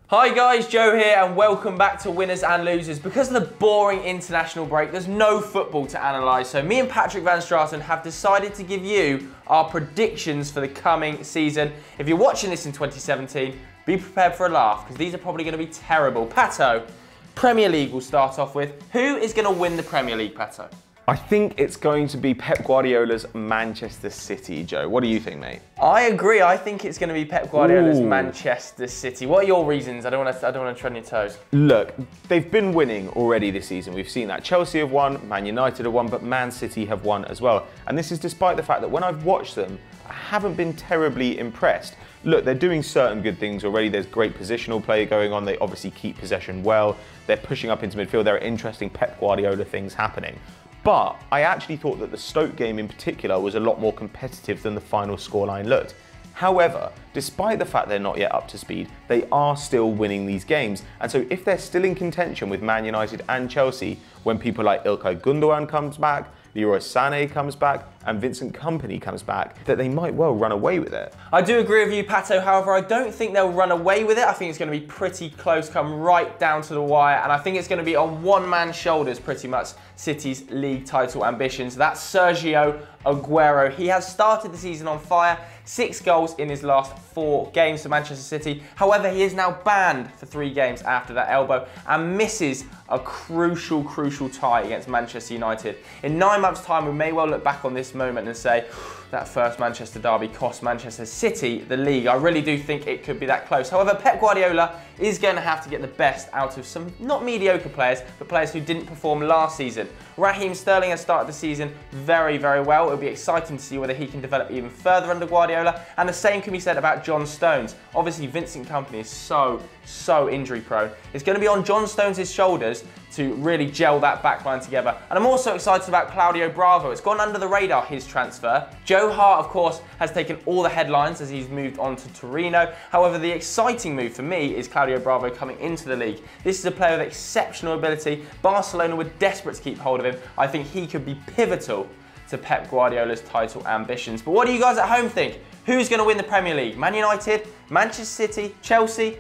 Hi guys, Joe here and welcome back to Winners and Losers. Because of the boring international break, there's no football to analyse, so me and Patrick Van Straten have decided to give you our predictions for the coming season. If you're watching this in 2017, be prepared for a laugh, because these are probably going to be terrible. Pato, Premier League we'll start off with. Who is going to win the Premier League, Pato? I think it's going to be Pep Guardiola's Manchester City, Joe. What do you think, mate? I agree. I think it's going to be Pep Guardiola's Manchester City. What are your reasons? I don't want to tread on your toes. Look, they've been winning already this season. We've seen that. Chelsea have won, Man United have won, but Man City have won as well. And this is despite the fact that when I've watched them, I haven't been terribly impressed. Look, they're doing certain good things already. There's great positional play going on. They obviously keep possession well. They're pushing up into midfield. There are interesting Pep Guardiola things happening. But I actually thought that the Stoke game in particular was a lot more competitive than the final scoreline looked. However, despite the fact they're not yet up to speed, they are still winning these games. And so if they're still in contention with Man United and Chelsea, when people like Ilkay Gundogan comes back, Leroy Sané comes back, and Vincent Kompany comes back, that they might well run away with it. I do agree with you, Pato. However, I don't think they'll run away with it. I think it's going to be pretty close, come right down to the wire, and I think it's going to be on one man's shoulders, pretty much, City's league title ambitions. That's Sergio Aguero. He has started the season on fire, 6 goals in his last 4 games for Manchester City. However, he is now banned for 3 games after that elbow and misses a crucial tie against Manchester United. In 9 months' time, we may well look back on this moment and say, that first Manchester derby cost Manchester City the league. I really do think it could be that close. However, Pep Guardiola is going to have to get the best out of some not mediocre players, but players who didn't perform last season. Raheem Sterling has started the season very well. It'll be exciting to see whether he can develop even further under Guardiola, and the same can be said about John Stones. Obviously, Vincent Kompany is so injury prone. It's going to be on John Stones' shoulders to really gel that backline together. And I'm also excited about Claudio Bravo. It's gone under the radar, his transfer. Joe Hart, of course, has taken all the headlines as he's moved on to Torino. However, the exciting move for me is Claudio Bravo coming into the league. This is a player with exceptional ability. Barcelona were desperate to keep hold of him. I think he could be pivotal to Pep Guardiola's title ambitions. But what do you guys at home think? Who's going to win the Premier League? Man United, Manchester City, Chelsea,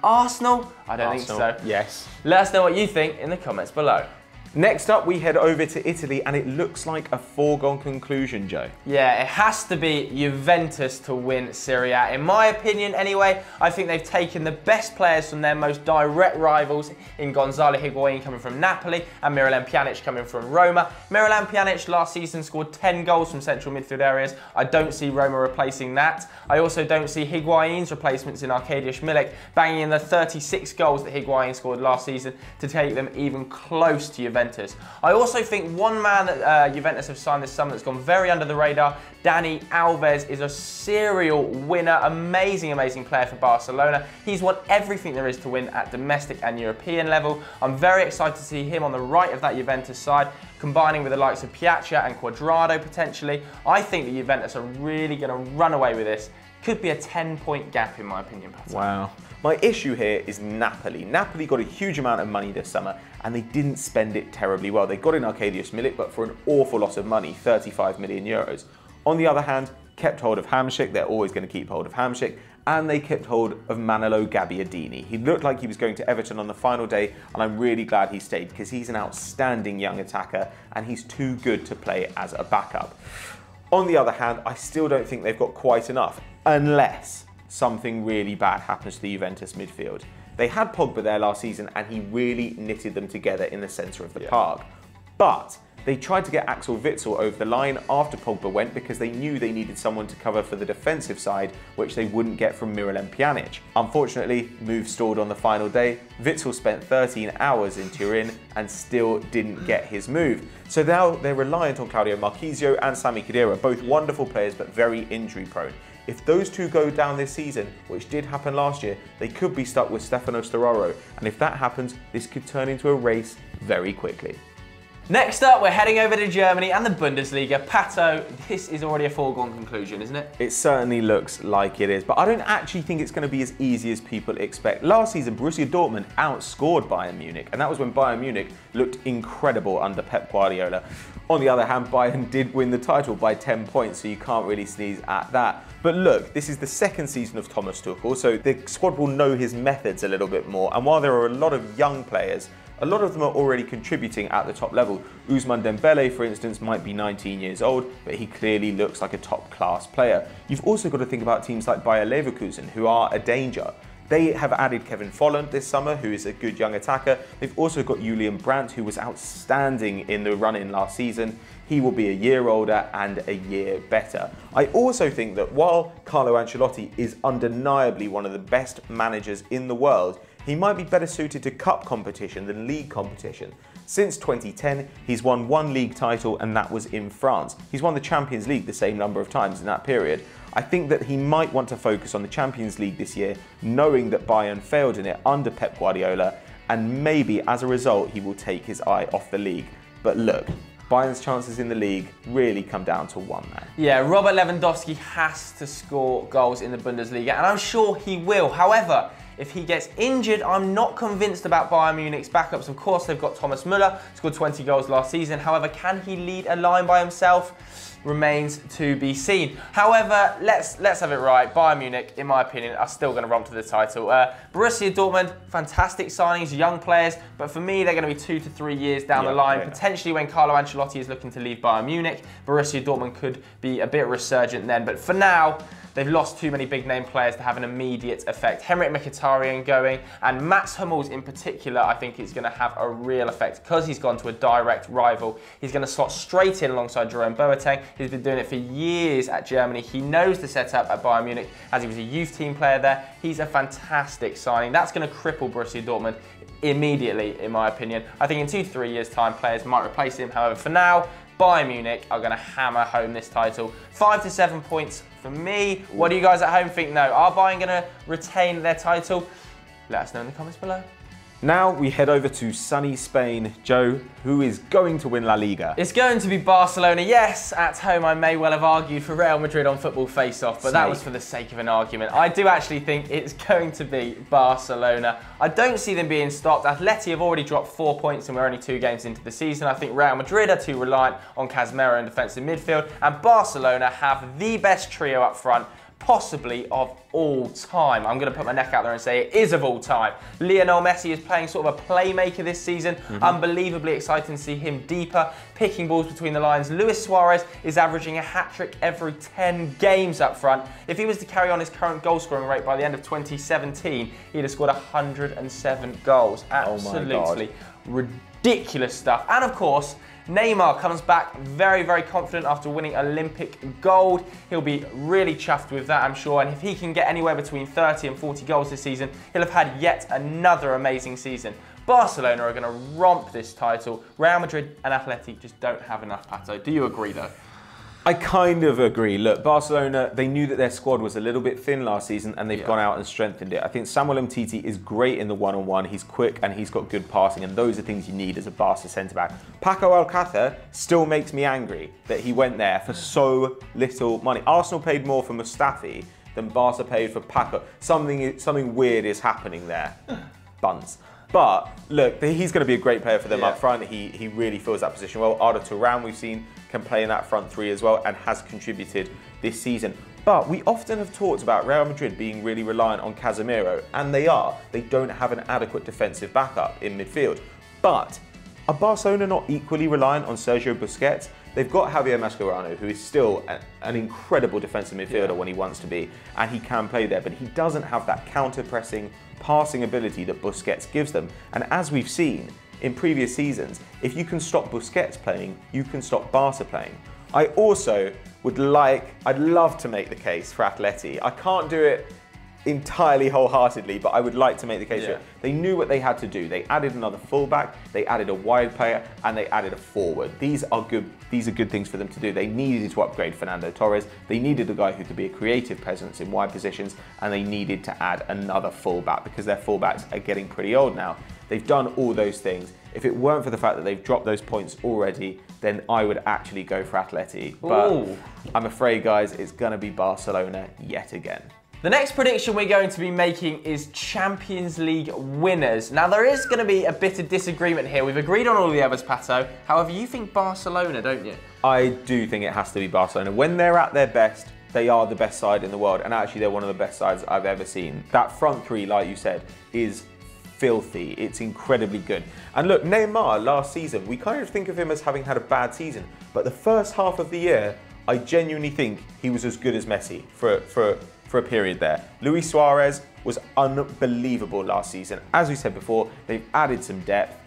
Arsenal? I don't think so. Yes. Let us know what you think in the comments below. Next up, we head over to Italy, and it looks like a foregone conclusion, Joe. Yeah, it has to be Juventus to win Serie A. In my opinion, anyway, I think they've taken the best players from their most direct rivals in Gonzalo Higuain coming from Napoli and Miralem Pjanic coming from Roma. Miralem Pjanic last season scored 10 goals from central midfield areas. I don't see Roma replacing that. I also don't see Higuain's replacements in Arkadiusz Milik banging in the 36 goals that Higuain scored last season to take them even close to Juventus. I also think one man that Juventus have signed this summer that's gone very under the radar, Dani Alves, is a serial winner, amazing player for Barcelona. He's won everything there is to win at domestic and European level. I'm very excited to see him on the right of that Juventus side, combining with the likes of Piazza and Cuadrado potentially. I think that Juventus are really going to run away with this. Could be a 10-point gap in my opinion, Pat. Wow. My issue here is Napoli. Napoli got a huge amount of money this summer and they didn't spend it terribly well. They got in Arkadiusz Milik, but for an awful lot of money, 35 million euros. On the other hand, kept hold of Hamšík. They're always going to keep hold of Hamšík. And they kept hold of Manolo Gabbiadini. He looked like he was going to Everton on the final day, and I'm really glad he stayed because he's an outstanding young attacker and he's too good to play as a backup. On the other hand, I still don't think they've got quite enough, unless something really bad happens to the Juventus midfield. They had Pogba there last season and he really knitted them together in the centre of the park. But they tried to get Axel Witsel over the line after Pogba went because they knew they needed someone to cover for the defensive side, which they wouldn't get from Miralem Pjanic. Unfortunately, move stalled on the final day. Witsel spent 13 hours in Turin and still didn't get his move. So now they're reliant on Claudio Marchisio and Sami Khedira, both wonderful players but very injury prone. If those two go down this season, which did happen last year, they could be stuck with Stefano Storaro. And if that happens, this could turn into a race very quickly. Next up, we're heading over to Germany and the Bundesliga. Pato, this is already a foregone conclusion, isn't it? It certainly looks like it is, but I don't actually think it's going to be as easy as people expect. Last season, Borussia Dortmund outscored Bayern Munich, and that was when Bayern Munich looked incredible under Pep Guardiola. On the other hand, Bayern did win the title by 10 points, so you can't really sneeze at that. But look, this is the second season of Thomas Tuchel, so the squad will know his methods a little bit more, and while there are a lot of young players, a lot of them are already contributing at the top level. Ousmane Dembele, for instance, might be 19 years old, but he clearly looks like a top-class player. You've also got to think about teams like Bayer Leverkusen, who are a danger. They have added Kevin Volland this summer, who is a good young attacker. They've also got Julian Brandt, who was outstanding in the run-in last season. He will be a year older and a year better. I also think that while Carlo Ancelotti is undeniably one of the best managers in the world, he might be better suited to cup competition than league competition. Since 2010, he's won one league title, and that was in France. He's won the Champions League the same number of times in that period. I think that he might want to focus on the Champions League this year, knowing that Bayern failed in it under Pep Guardiola, and maybe as a result, he will take his eye off the league. But look, Bayern's chances in the league really come down to one man. Yeah, Robert Lewandowski has to score goals in the Bundesliga, and I'm sure he will. However, if he gets injured, I'm not convinced about Bayern Munich's backups. Of course, they've got Thomas Müller, scored 20 goals last season. However, can he lead a line by himself? Remains to be seen. However, let's have it right. Bayern Munich, in my opinion, are still going to romp to the title. Borussia Dortmund, fantastic signings, young players, but for me, they're going to be 2 to 3 years down the line. Potentially when Carlo Ancelotti is looking to leave Bayern Munich, Borussia Dortmund could be a bit resurgent then. But for now, they've lost too many big name players to have an immediate effect. Henrik Mkhitaryan going, and Mats Hummels in particular, I think is going to have a real effect because he's gone to a direct rival. He's going to slot straight in alongside Jerome Boateng. He's been doing it for years at Germany. He knows the setup at Bayern Munich as he was a youth team player there. He's a fantastic signing. That's going to cripple Borussia Dortmund immediately, in my opinion. I think in 2 to 3 years' time, players might replace him. However, for now, Bayern Munich are going to hammer home this title. 5 to 7 points for me. What do you guys at home think? No, are Bayern going to retain their title? Let us know in the comments below. Now we head over to sunny Spain. Joe, who is going to win La Liga? It's going to be Barcelona. Yes, at home I may well have argued for Real Madrid on Football Face-Off, but that was for the sake of an argument. I do actually think it's going to be Barcelona. I don't see them being stopped. Atleti have already dropped 4 points and we're only 2 games into the season. I think Real Madrid are too reliant on Casemiro in defensive midfield, and Barcelona have the best trio up front, possibly of all time. I'm going to put my neck out there and say it is of all time. Lionel Messi is playing sort of a playmaker this season. Unbelievably exciting to see him deeper, picking balls between the lines. Luis Suarez is averaging a hat-trick every 10 games up front. If he was to carry on his current goal-scoring rate by the end of 2017, he'd have scored 107 goals. Absolutely ridiculous stuff. And of course, Neymar comes back very, very confident after winning Olympic gold. He'll be really chuffed with that, I'm sure. And if he can get anywhere between 30 and 40 goals this season, he'll have had yet another amazing season. Barcelona are going to romp this title. Real Madrid and Atleti just don't have enough, Pato. Do you agree, though? I kind of agree. Look, Barcelona, they knew that their squad was a little bit thin last season and they've gone out and strengthened it. I think Samuel Umtiti is great in the one-on-one. He's quick and he's got good passing, and those are things you need as a Barca centre-back. Paco Alcácer still makes me angry that he went there for so little money. Arsenal paid more for Mustafi than Barca paid for Paco. Something weird is happening there. Buns. But look, he's going to be a great player for them up front. He really fills that position well. Arda Turan, we've seen, can play in that front three as well and has contributed this season. But we often have talked about Real Madrid being really reliant on Casemiro, and they are. They don't have an adequate defensive backup in midfield. But are Barcelona not equally reliant on Sergio Busquets? They've got Javier Mascherano, who is still an incredible defensive midfielder when he wants to be, and he can play there, but he doesn't have that counter-pressing, passing ability that Busquets gives them. And as we've seen in previous seasons, if you can stop Busquets playing, you can stop Barca playing. I also I'd love to make the case for Atleti. I can't do it entirely wholeheartedly, but I would like to make the case for it. They knew what they had to do. They added another fullback, they added a wide player, and they added a forward. These are good things for them to do. They needed to upgrade Fernando Torres. They needed a guy who could be a creative presence in wide positions, and they needed to add another fullback because their fullbacks are getting pretty old now. They've done all those things. If it weren't for the fact that they've dropped those points already, then I would actually go for Atleti. But Ooh. I'm afraid, guys, it's going to be Barcelona yet again. The next prediction we're going to be making is Champions League winners. Now, there is going to be a bit of disagreement here. We've agreed on all the others, Pato. However, you think Barcelona, don't you? I do think it has to be Barcelona. When they're at their best, they are the best side in the world. And actually, they're one of the best sides I've ever seen. That front three, like you said, is filthy. It's incredibly good. And look, Neymar last season, we kind of think of him as having had a bad season. But the first half of the year, I genuinely think he was as good as Messi for a period there. Luis Suarez was unbelievable last season. As we said before, they've added some depth.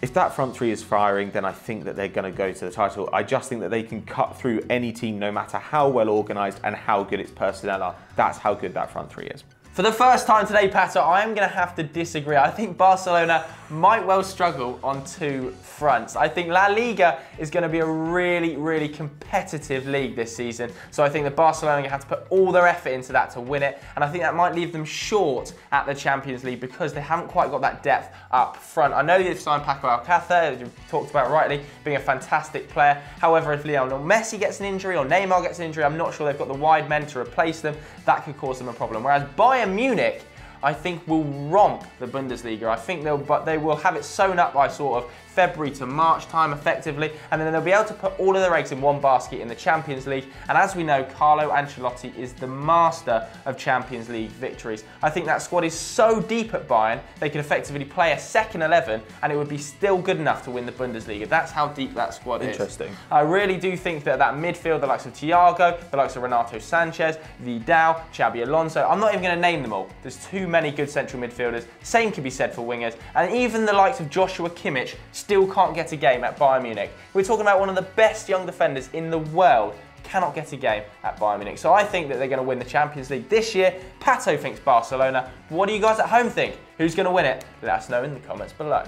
If that front three is firing, then I think that they're going to go to the title. I just think that they can cut through any team, no matter how well organised and how good its personnel are. That's how good that front three is. For the first time today, Pato, I am going to have to disagree. I think Barcelona might well struggle on two fronts. I think La Liga is going to be a really, really competitive league this season. So I think that Barcelona are going to have to put all their effort into that to win it. And I think that might leave them short at the Champions League because they haven't quite got that depth up front. I know they've signed Paco Alcácer, as you've talked about rightly, being a fantastic player. However, if Lionel Messi gets an injury or Neymar gets an injury, I'm not sure they've got the wide men to replace them. That could cause them a problem. Whereas Bayern Munich, I think, will romp the Bundesliga. I think they will have it sewn up by sort of February to March time effectively, and then they'll be able to put all of their eggs in one basket in the Champions League. And as we know, Carlo Ancelotti is the master of Champions League victories. I think that squad is so deep at Bayern, they could effectively play a second 11 and it would be still good enough to win the Bundesliga. That's how deep that squad is. Interesting. I really do think that midfield, the likes of Thiago, the likes of Renato Sanchez, Vidal, Xabi Alonso, I'm not even going to name them all. There's too many good central midfielders. Same could be said for wingers. And even the likes of Joshua Kimmich still can't get a game at Bayern Munich. We're talking about one of the best young defenders in the world. Cannot get a game at Bayern Munich. So I think that they're going to win the Champions League this year. Pato thinks Barcelona. What do you guys at home think? Who's going to win it? Let us know in the comments below.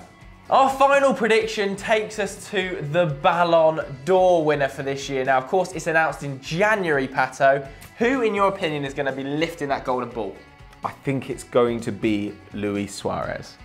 Our final prediction takes us to the Ballon d'Or winner for this year. Now, of course, it's announced in January, Pato. Who, in your opinion, is going to be lifting that golden ball? I think it's going to be Luis Suarez.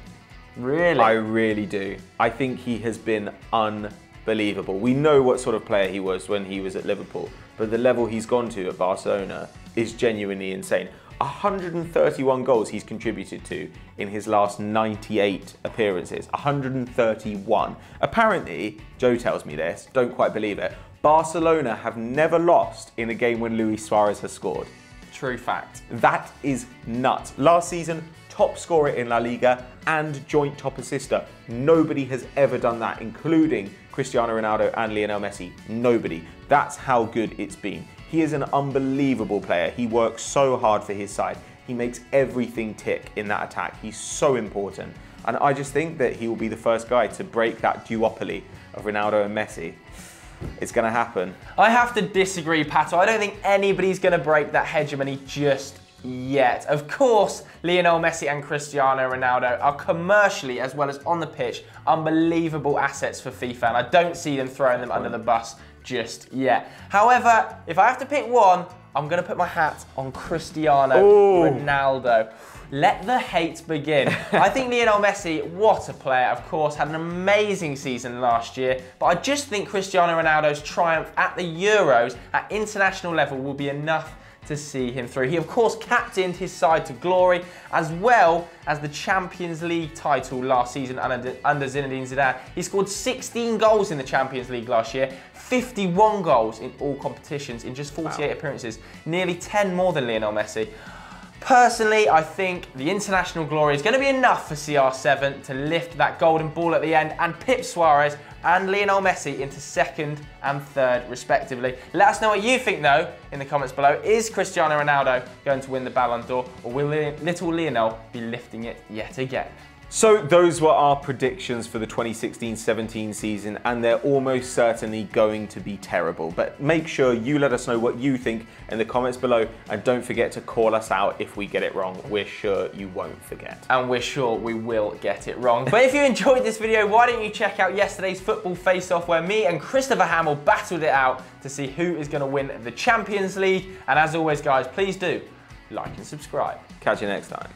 Really? I really do. I think he has been unbelievable. We know what sort of player he was when he was at Liverpool, but the level he's gone to at Barcelona is genuinely insane. 131 goals he's contributed to in his last 98 appearances. 131. Apparently, Joe tells me this, don't quite believe it, Barcelona have never lost in a game when Luis Suarez has scored. True fact. That is nuts. Last season, top scorer in La Liga and joint top assister. Nobody has ever done that, including Cristiano Ronaldo and Lionel Messi. Nobody. That's how good it's been. He is an unbelievable player. He works so hard for his side. He makes everything tick in that attack. He's so important. And I just think that he will be the first guy to break that duopoly of Ronaldo and Messi. It's going to happen. I have to disagree, Pato. I don't think anybody's going to break that hegemony just yet. Of course, Lionel Messi and Cristiano Ronaldo are commercially, as well as on the pitch, unbelievable assets for FIFA, and I don't see them throwing them under the bus just yet. However, if I have to pick one, I'm going to put my hat on Cristiano Ronaldo. Let the hate begin. I think Lionel Messi, what a player, of course, had an amazing season last year, but I just think Cristiano Ronaldo's triumph at the Euros at international level will be enough to see him through. He, of course, captained his side to glory, as well as the Champions League title last season under Zinedine Zidane. He scored 16 goals in the Champions League last year, 51 goals in all competitions in just 48 appearances, nearly 10 more than Lionel Messi. Personally, I think the international glory is going to be enough for CR7 to lift that golden ball at the end and pip Suarez and Lionel Messi into second and third, respectively. Let us know what you think, though, in the comments below. Is Cristiano Ronaldo going to win the Ballon d'Or, or will little Lionel be lifting it yet again? So those were our predictions for the 2016-17 season, and they're almost certainly going to be terrible. But make sure you let us know what you think in the comments below, and don't forget to call us out if we get it wrong. We're sure you won't forget. And we're sure we will get it wrong. But if you enjoyed this video, why don't you check out yesterday's football face-off, where me and Christopher Hamill battled it out to see who is going to win the Champions League. And as always, guys, please do like and subscribe. Catch you next time.